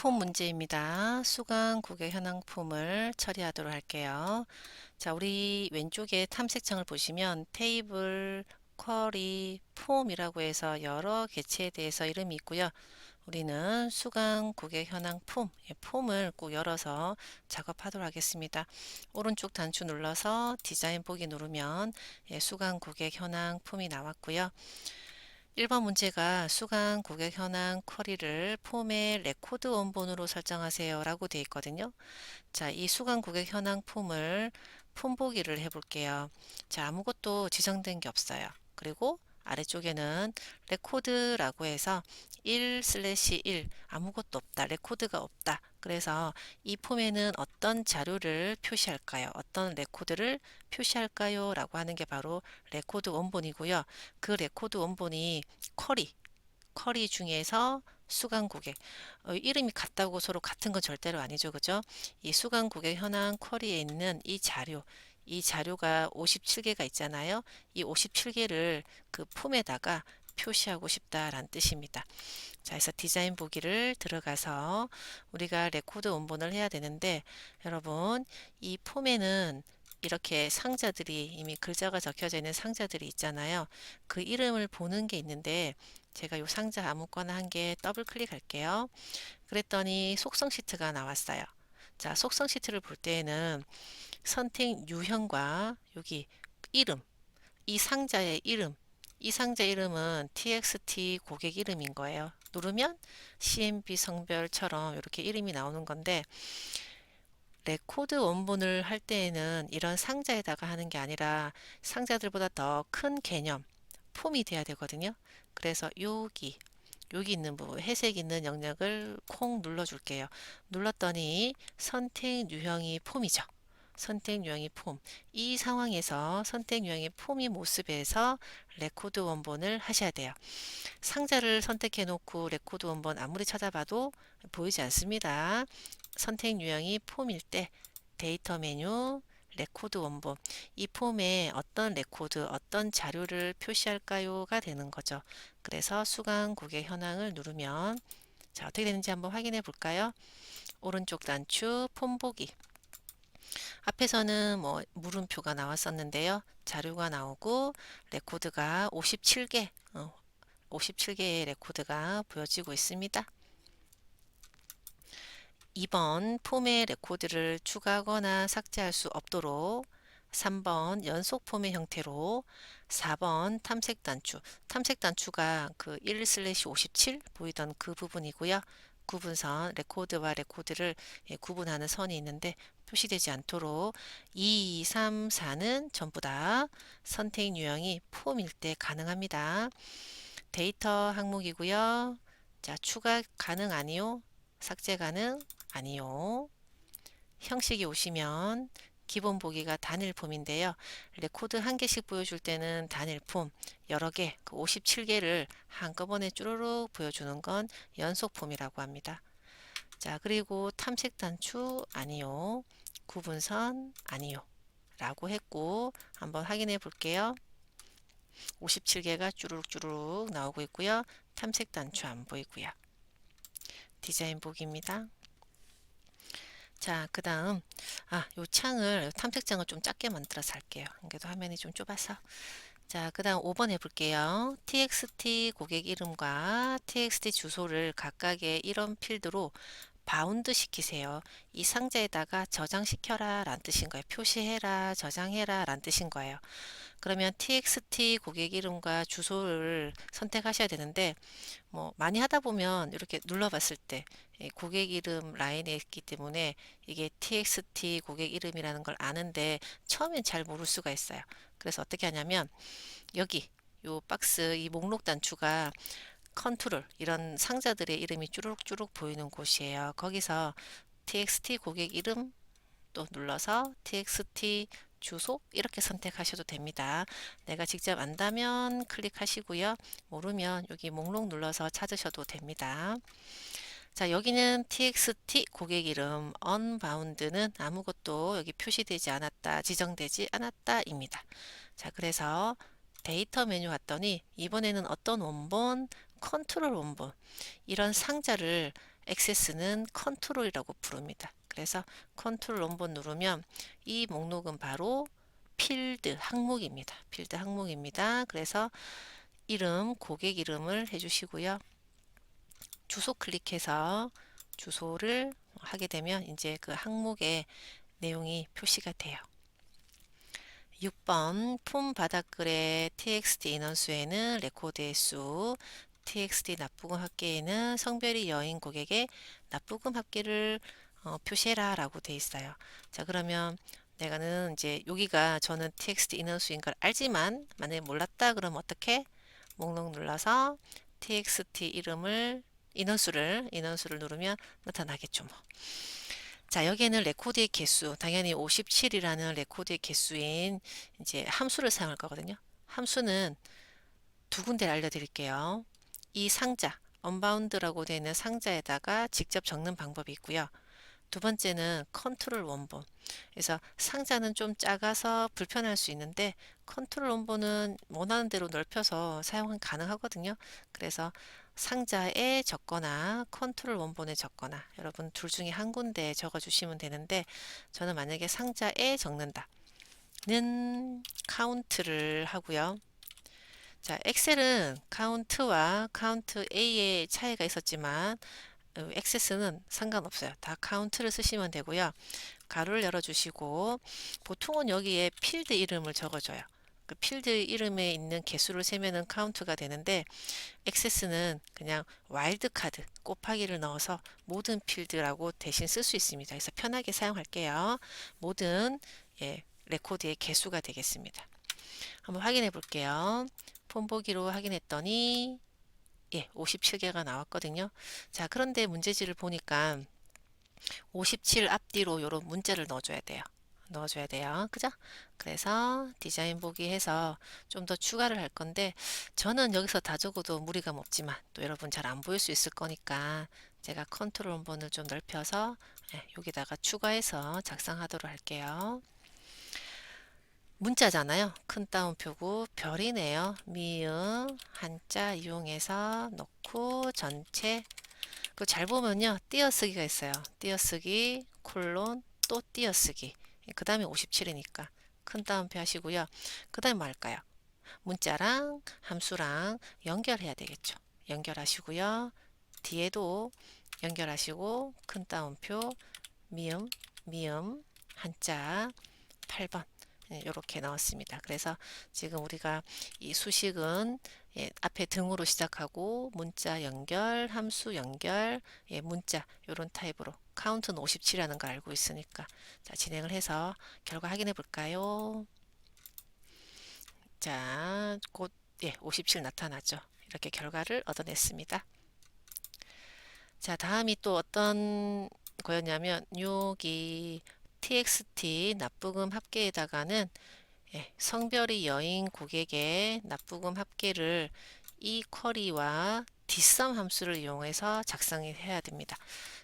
폼 문제입니다. 수강 고객 현황 폼을 처리하도록 할게요. 자, 우리 왼쪽에 탐색창을 보시면 테이블, 쿼리, 폼이라고 해서 여러 개체에 대해서 이름이 있고요. 우리는 수강 고객 현황 폼, 폼을 꼭 열어서 작업하도록 하겠습니다. 오른쪽 단추 눌러서 디자인 보기 누르면 수강 고객 현황 폼이 나왔고요. 1번 문제가 수강 고객 현황 쿼리를 폼의 레코드 원본으로 설정하세요 라고 되어 있거든요. 자, 이 수강 고객 현황 폼을 폼 보기를 해볼게요. 자, 아무것도 지정된 게 없어요. 그리고 아래쪽에는 레코드라고 해서 1/1 아무것도 없다. 레코드가 없다. 그래서 이 폼에는 어떤 자료를 표시할까요? 어떤 레코드를 표시할까요? 라고 하는 게 바로 레코드 원본이고요. 그 레코드 원본이 쿼리 중에서 수강 고객 이름이 같다고 서로 같은 건 절대로 아니죠. 그죠? 이 수강 고객 현황 쿼리에 있는 이 자료가 57개가 있잖아요. 이 57개를 그 폼에다가 표시하고 싶다라는 뜻입니다. 자, 그래서 디자인 보기를 들어가서 우리가 레코드 원본을 해야 되는데 여러분 이 폼에는 이렇게 상자들이 이미 글자가 적혀져 있는 상자들이 있잖아요. 그 이름을 보는 게 있는데 제가 이 상자 아무거나 한 개 더블 클릭할게요. 그랬더니 속성 시트가 나왔어요. 자, 속성 시트를 볼 때에는 선택 유형과 여기 이름, 이 상자의 이름, 이 상자 이름은 txt 고객 이름인 거예요. 누르면 CMB 성별처럼 이렇게 이름이 나오는 건데 레코드 원본을 할 때에는 이런 상자에다가 하는 게 아니라 상자들보다 더 큰 개념, 폼이 돼야 되거든요. 그래서 여기 있는 부분, 회색 있는 영역을 콩 눌러줄게요. 눌렀더니 선택 유형이 폼이죠. 선택 유형이 폼. 이 상황에서 선택 유형의 폼이 모습에서 레코드 원본을 하셔야 돼요. 상자를 선택해 놓고 레코드 원본 아무리 찾아봐도 보이지 않습니다. 선택 유형이 폼일 때 데이터 메뉴 레코드 원본 이 폼에 어떤 레코드 어떤 자료를 표시할까요가 되는 거죠. 그래서 수강 고객 현황을 누르면 자 어떻게 되는지 한번 확인해 볼까요? 오른쪽 단추 폼 보기 앞에서는 뭐 물음표가 나왔었는데요. 자료가 나오고 레코드가 57개의 레코드가 보여지고 있습니다. 2번 폼의 레코드를 추가하거나 삭제할 수 없도록 3번 연속 폼의 형태로 4번 탐색 단추 탐색 단추가 그 1/57 보이던 그 부분이고요. 구분선 레코드와 레코드를 구분하는 선이 있는데 표시되지 않도록 2, 3, 4는 전부 다 선택 유형이 폼일 때 가능합니다. 데이터 항목이고요. 자, 추가 가능 아니요? 삭제 가능 아니요. 형식이 오시면 기본 보기가 단일 폼인데요. 레코드 한 개씩 보여줄 때는 단일 폼, 여러 개, 그 57개를 한꺼번에 쭈루룩 보여주는 건 연속 폼이라고 합니다. 자, 그리고 탐색 단추 아니요. 구분선 아니요. 라고 했고 한번 확인해 볼게요. 57개가 쭈루룩 나오고 있고요. 탐색 단추 안 보이고요. 디자인 보기입니다. 자, 그 다음, 요 창을, 탐색창을 좀 작게 만들어서 할게요. 그래도 화면이 좀 좁아서. 자, 그 다음 5번 해볼게요. txt 고객 이름과 txt 주소를 각각의 이런 필드로 바운드 시키세요. 이 상자에다가 저장시켜라 라는 뜻인 거예요. 표시해라, 저장해라 라는 뜻인 거예요. 그러면 txt 고객 이름과 주소를 선택하셔야 되는데 뭐 많이 하다 보면 이렇게 눌러봤을 때 고객 이름 라인에 있기 때문에 이게 txt 고객 이름이라는 걸 아는데 처음엔 잘 모를 수가 있어요. 그래서 어떻게 하냐면 여기 요 박스 이 목록 단추가 컨트롤 이런 상자들의 이름이 쭈룩쭈룩 보이는 곳이에요. 거기서 txt 고객 이름 또 눌러서 txt 주소 이렇게 선택하셔도 됩니다. 내가 직접 안다면 클릭하시고요. 모르면 여기 목록 눌러서 찾으셔도 됩니다. 자, 여기는 txt 고객 이름 unbound는 아무것도 여기 표시되지 않았다, 지정되지 않았다입니다. 자, 그래서 데이터 메뉴 왔더니 이번에는 어떤 원본? 컨트롤 원본. 이런 상자를 액세스는 컨트롤이라고 부릅니다. 그래서 컨트롤 원본 누르면 이 목록은 바로 필드 항목입니다. 필드 항목입니다. 그래서 이름, 고객 이름을 해주시고요. 주소 클릭해서 주소를 하게 되면 이제 그 항목의 내용이 표시가 돼요. 6번 폼 바닥글의 txt 인원수에는 레코드의 수, txt 납부금 합계에는 성별이 여인 고객의 납부금 합계를 표시해라 라고 돼 있어요. 자, 그러면 내가는 이제 여기가 저는 txt 인원수인 걸 알지만 만약에 몰랐다 그러면 어떻게? 목록 눌러서 txt 이름을 인원수를 누르면 나타나겠죠 뭐. 자, 여기에는 레코드의 개수, 당연히 57이라는 레코드의 개수인 이제 함수를 사용할 거거든요. 함수는 두 군데를 알려드릴게요. 이 상자, 언바운드라고 되어 있는 상자에다가 직접 적는 방법이 있고요. 두 번째는 컨트롤 원본. 그래서 상자는 좀 작아서 불편할 수 있는데 컨트롤 원본은 원하는 대로 넓혀서 사용은 가능하거든요. 그래서 상자에 적거나 컨트롤 원본에 적거나 여러분 둘 중에 한 군데에 적어 주시면 되는데 저는 만약에 상자에 적는다 는 카운트를 하고요. 자, 엑셀은 카운트와 카운트 A의 차이가 있었지만 액세스는 상관없어요. 다 카운트를 쓰시면 되고요. 가로를 열어주시고 보통은 여기에 필드 이름을 적어줘요. 그 필드 이름에 있는 개수를 세면은 카운트가 되는데 액세스는 그냥 와일드카드 곱하기를 넣어서 모든 필드라고 대신 쓸 수 있습니다. 그래서 편하게 사용할게요. 모든 레코드의 개수가 되겠습니다. 한번 확인해 볼게요. 폰 보기로 확인했더니 57개가 나왔거든요. 자, 그런데 문제지를 보니까 57 앞뒤로 이런 문자를 넣어줘야 돼요. 그죠? 그래서 디자인 보기 해서 좀 더 추가를 할 건데 저는 여기서 다 적어도 무리감 없지만 또 여러분 잘 안 보일 수 있을 거니까 제가 컨트롤 원본을 좀 넓혀서 여기다가 추가해서 작성하도록 할게요. 문자잖아요. 큰 따옴표고 별이네요. 미음 한자 이용해서 넣고 전체 그 잘 보면요. 띄어쓰기가 있어요. 띄어쓰기 콜론 또 띄어쓰기 그 다음에 57이니까 큰 따옴표 하시고요. 그 다음에 뭐 할까요? 문자랑 함수랑 연결해야 되겠죠. 연결하시고요. 뒤에도 연결하시고 큰 따옴표 미음 미음 한자 8번 이렇게 넣었습니다. 그래서 지금 우리가 이 수식은 앞에 등으로 시작하고 문자 연결, 함수 연결, 문자 이런 타입으로 카운트는 57이라는 걸 알고 있으니까 자, 진행을 해서 결과 확인해 볼까요? 자, 곧 57 나타나죠. 이렇게 결과를 얻어냈습니다. 자, 다음이 또 어떤 거였냐면 여기 txt 납부금 합계에다가는 성별이 여인 고객의 납부금 합계를 이 쿼리와 뒷섬 함수를 이용해서 작성해야 됩니다.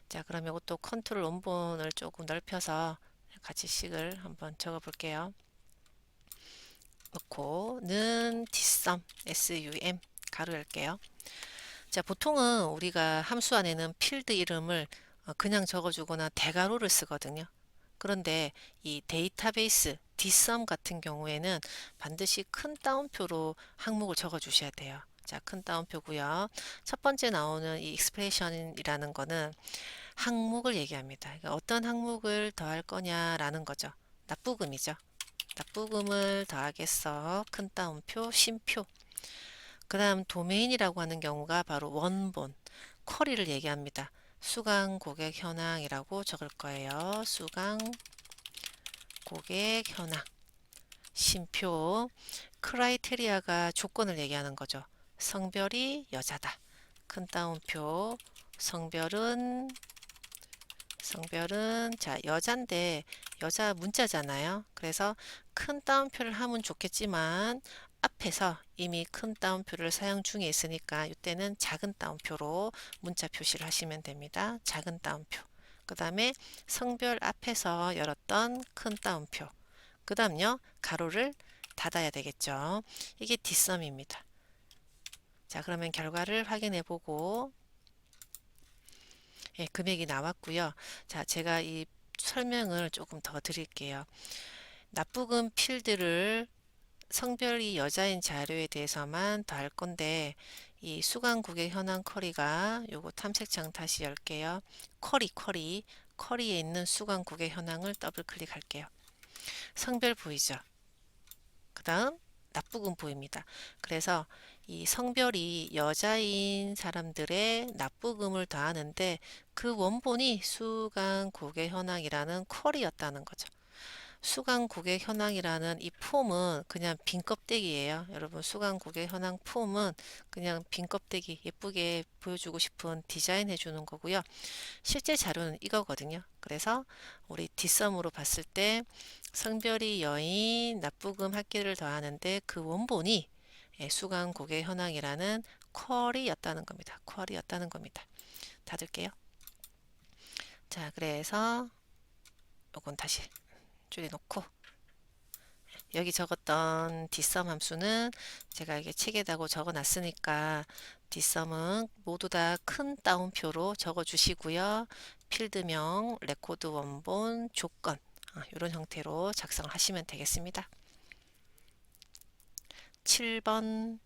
자, 그럼 이것도 컨트롤 원본을 조금 넓혀서 같이 식을 한번 적어 볼게요. 넣고 는 뒷섬 sum 가로 열게요. 자, 보통은 우리가 함수 안에는 필드 이름을 그냥 적어주거나 대괄호를 쓰거든요. 그런데 이 데이터베이스 dsum 같은 경우에는 반드시 큰 따옴표로 항목을 적어 주셔야 돼요. 자, 큰 따옴표고요. 첫 번째 나오는 이 expression이라는 거는 항목을 얘기합니다. 그러니까 어떤 항목을 더할 거냐라는 거죠. 납부금이죠. 납부금을 더하겠어. 큰 따옴표, 쉼표. 그 다음 도메인이라고 하는 경우가 바로 원본, 쿼리를 얘기합니다. 수강 고객 현황이라고 적을 거예요. 수강 고객 현황. 쉼표. 크라이테리아가 조건을 얘기하는 거죠. 성별이 여자다. 큰 따옴표. 성별은 자, 여잔데 여자 문자잖아요. 그래서 큰 따옴표를 하면 좋겠지만 앞에서 이미 큰 따옴표를 사용 중에 있으니까 이때는 작은 따옴표로 문자 표시를 하시면 됩니다. 작은 따옴표. 그 다음에 성별 앞에서 열었던 큰 따옴표. 그 다음요. 가로를 닫아야 되겠죠. 이게 뒷섬입니다. 자, 그러면 결과를 확인해 보고 예, 금액이 나왔고요. 자, 제가 이 설명을 조금 더 드릴게요. 납부금 필드를 성별이 여자인 자료에 대해서만 더 할 건데 이 수강국의 현황 쿼리가 요거 탐색창 다시 열게요. 쿼리에 있는 수강국의 현황을 더블 클릭할게요. 성별 보이죠? 그 다음 납부금 보입니다. 그래서 이 성별이 여자인 사람들의 납부금을 더하는데 그 원본이 수강국의 현황이라는 쿼리였다는 거죠. 수강국의 현황이라는 이 폼은 그냥 빈 껍데기예요. 여러분 수강국의 현황 폼은 그냥 빈 껍데기 예쁘게 보여주고 싶은 디자인 해주는 거고요. 실제 자료는 이거거든요. 그래서 우리 뒷섬으로 봤을 때 성별이 여인 납부금 합계를 더하는데 그 원본이 수강국의 현황이라는 쿼리였다는 겁니다. 쿼리였다는 겁니다. 닫을게요. 자, 그래서 요건 다시 줄여놓고 여기 적었던 뒷섬 함수는 제가 이게 책에다가 적어 놨으니까 뒷섬은 모두 다 큰 따옴표로 적어 주시고요. 필드명, 레코드 원본, 조건 이런 형태로 작성을 하시면 되겠습니다. 7번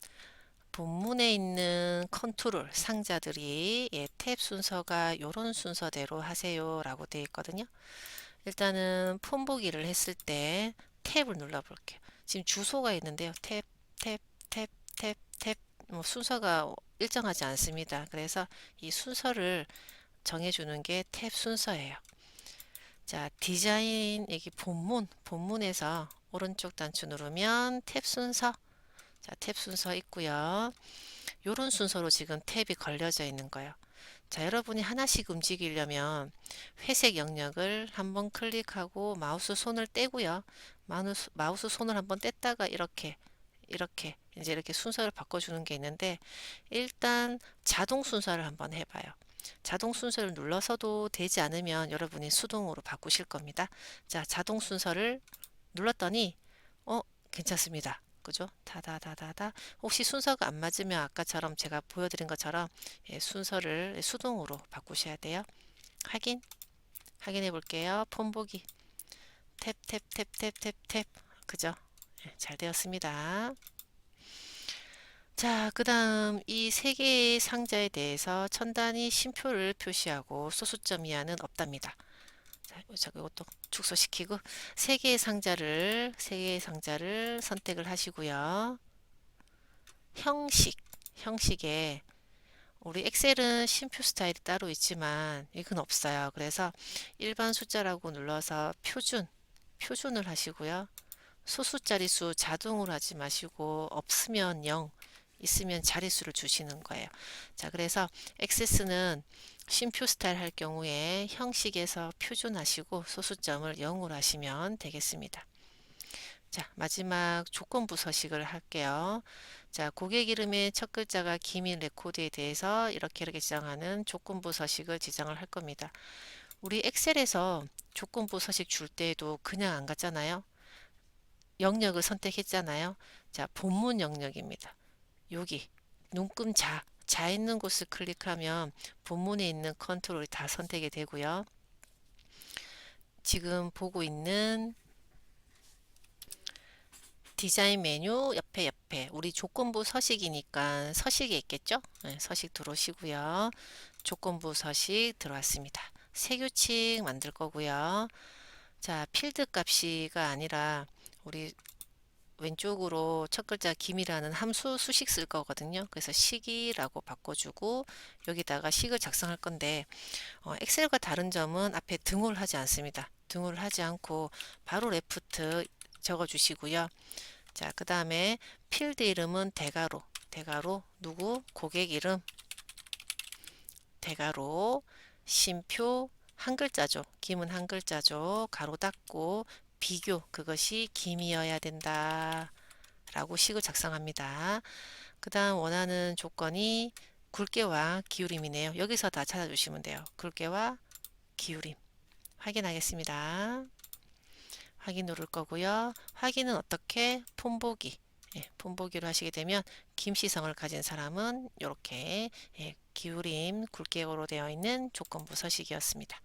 본문에 있는 컨트롤 상자들이 탭 순서가 이런 순서대로 하세요 라고 되어 있거든요. 일단은 폰 보기를 했을 때 탭을 눌러 볼게요. 지금 주소가 있는데요. 탭 뭐 순서가 일정하지 않습니다. 그래서 이 순서를 정해주는 게 탭 순서예요. 자, 디자인 여기 본문에서 오른쪽 단추 누르면 탭 순서. 자, 탭 순서 있고요. 요런 순서로 지금 탭이 걸려져 있는 거예요. 자, 여러분이 하나씩 움직이려면 회색 영역을 한번 클릭하고 마우스 손을 떼고요. 마우스 손을 한번 뗐다가 이렇게 이제 이렇게 순서를 바꿔주는 게 있는데 일단 자동 순서를 한번 해봐요. 자동 순서를 눌러서도 되지 않으면 여러분이 수동으로 바꾸실 겁니다. 자, 자동 순서를 눌렀더니 괜찮습니다. 그죠? 다다다다다. 혹시 순서가 안 맞으면 아까처럼 제가 보여드린 것처럼 순서를 수동으로 바꾸셔야 돼요. 확인해 볼게요. 폰 보기. 탭. 그죠? 잘 되었습니다. 자, 그 다음 이 세 개의 상자에 대해서 첨단위 쉼표를 표시하고 소수점 이하는 없답니다. 자, 이것도 축소시키고 세 개의 상자를 선택을 하시고요. 형식에 우리 엑셀은 쉼표 스타일이 따로 있지만 이건 없어요. 그래서 일반 숫자라고 눌러서 표준을 하시고요. 소수 자릿수 자동으로 하지 마시고 없으면 0, 있으면 자릿수를 주시는 거예요. 자, 그래서 액세스는 쉼표 스타일 할 경우에 형식에서 표준하시고 소수점을 0으로 하시면 되겠습니다. 자, 마지막 조건부 서식을 할게요. 자, 고객 이름의 첫 글자가 기밀 레코드에 대해서 이렇게 지정하는 조건부 서식을 지정을 할 겁니다. 우리 엑셀에서 조건부 서식 줄 때에도 그냥 안 갔잖아요. 영역을 선택했잖아요. 자, 본문 영역입니다. 여기 눈금 자 있는 곳을 클릭하면 본문에 있는 컨트롤이 다 선택이 되고요. 지금 보고 있는 디자인 메뉴 옆에 우리 조건부 서식이니까 서식에 있겠죠? 네, 서식 들어오시고요. 조건부 서식 들어왔습니다. 새 규칙 만들 거고요. 자, 필드 값이가 아니라 우리 왼쪽으로 첫 글자 김이라는 함수 수식 쓸 거거든요. 그래서 식이라고 바꿔주고 여기다가 식을 작성할 건데 엑셀과 다른 점은 앞에 등호를 하지 않습니다. 등호를 하지 않고 바로 레프트 적어 주시고요. 자, 그 다음에 필드 이름은 대가로 누구 고객 이름 대가로 쉼표 한 글자죠. 김은 한 글자죠. 가로 닫고 비교 그것이 김이어야 된다 라고 식을 작성합니다. 그 다음 원하는 조건이 굵게와 기울임이네요. 여기서 다 찾아주시면 돼요. 굵게와 기울임 확인하겠습니다. 확인 누를 거고요. 확인은 어떻게? 폰보기 폰보기로 하시게 되면 김씨성을 가진 사람은 이렇게 기울임, 굵개로 되어 있는 조건부 서식이었습니다.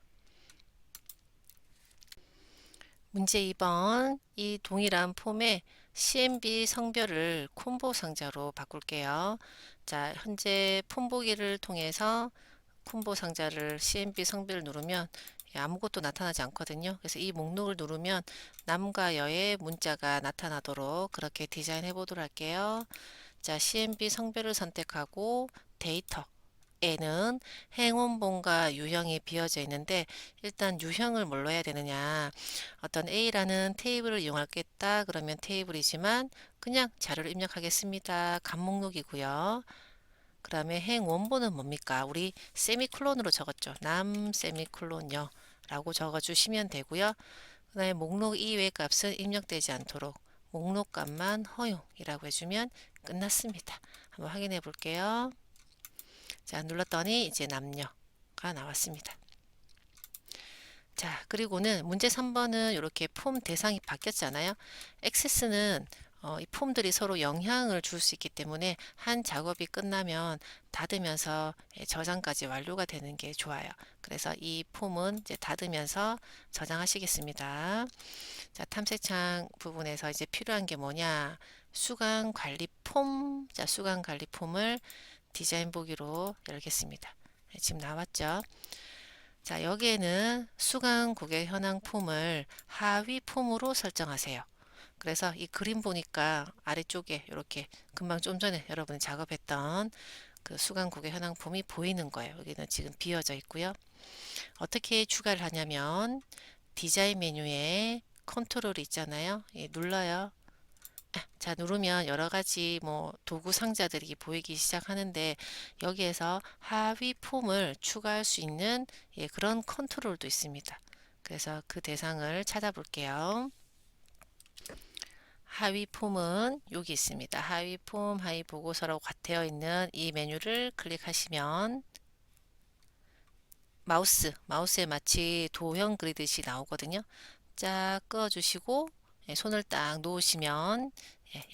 문제 2번. 이 동일한 폼에 CMB 성별을 콤보 상자로 바꿀게요. 자, 현재 폼 보기를 통해서 콤보 상자를 CMB 성별을 누르면 아무것도 나타나지 않거든요. 그래서 이 목록을 누르면 남과 여의 문자가 나타나도록 그렇게 디자인해 보도록 할게요. 자, CMB 성별을 선택하고 데이터에는 행원본과 유형이 비어져 있는데 일단 유형을 뭘로 해야 되느냐. 어떤 A라는 테이블을 이용하겠다. 그러면 테이블이지만 그냥 자료를 입력하겠습니다. 값목록이고요. 그 다음에 행원본은 뭡니까? 우리 세미콜론으로 적었죠. 남 세미콜론요 라고 적어주시면 되고요. 그 다음에 목록 이외의 값은 입력되지 않도록 목록 값만 허용이라고 해주면 끝났습니다. 한번 확인해 볼게요. 자, 눌렀더니 이제 남녀가 나왔습니다. 자, 그리고는 문제 3번은 이렇게 폼 대상이 바뀌었잖아요. 액세스는 이 폼들이 서로 영향을 줄 수 있기 때문에 한 작업이 끝나면 닫으면서 저장까지 완료가 되는 게 좋아요. 그래서 이 폼은 이제 닫으면서 저장하시겠습니다. 자, 탐색창 부분에서 이제 필요한 게 뭐냐? 수강 관리 폼. 자, 수강 관리 폼을 디자인 보기로 열겠습니다. 네, 지금 나왔죠? 자, 여기에는 수강 고객 현황 폼을 하위 폼으로 설정하세요. 그래서 이 그림 보니까 아래쪽에 이렇게 금방 좀 전에 여러분이 작업했던 그 수강 고객 현황 폼이 보이는 거예요. 여기는 지금 비어져 있고요. 어떻게 추가를 하냐면 디자인 메뉴에 컨트롤이 있잖아요. 눌러요. 자, 누르면 여러 가지 뭐 도구 상자들이 보이기 시작하는데 여기에서 하위 폼을 추가할 수 있는 그런 컨트롤도 있습니다. 그래서 그 대상을 찾아볼게요. 하위 폼은 여기 있습니다. 하위 폼, 하위 보고서라고 되어 있는 이 메뉴를 클릭하시면 마우스에 마치 도형 그리듯이 나오거든요. 쫙 그어주시고 손을 딱 놓으시면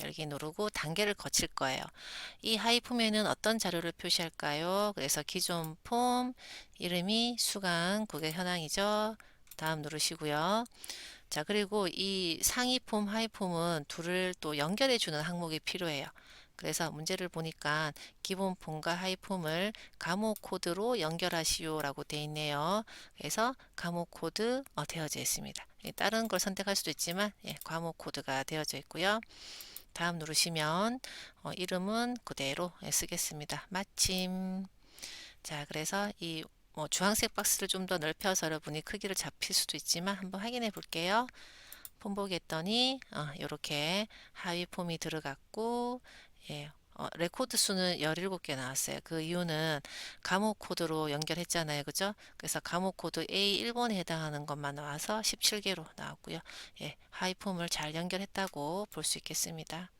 열기 누르고 단계를 거칠 거예요. 이 하위 폼에는 어떤 자료를 표시할까요? 그래서 기존 폼 이름이 수강 고객 현황이죠. 다음 누르시고요. 자, 그리고 이 상위 폼, 하위 폼은 둘을 또 연결해 주는 항목이 필요해요. 그래서 문제를 보니까 기본 폼과 하위 폼을 감호 코드로 연결하시오라고 되어 있네요. 그래서 감호 코드 되어져 있습니다. 다른 걸 선택할 수도 있지만 감호 코드가 되어져 있고요. 다음 누르시면 이름은 그대로 쓰겠습니다. 마침. 자, 그래서 이 주황색 박스를 좀 더 넓혀서 여러분이 크기를 잡힐 수도 있지만 한번 확인해 볼게요. 폼 보기 했더니 이렇게 하위 폼이 들어갔고 레코드 수는 17개 나왔어요. 그 이유는 감호 코드로 연결했잖아요. 그죠? 그래서 감호 코드 A1번에 해당하는 것만 나와서 17개로 나왔고요. 하위 폼을 잘 연결했다고 볼 수 있겠습니다.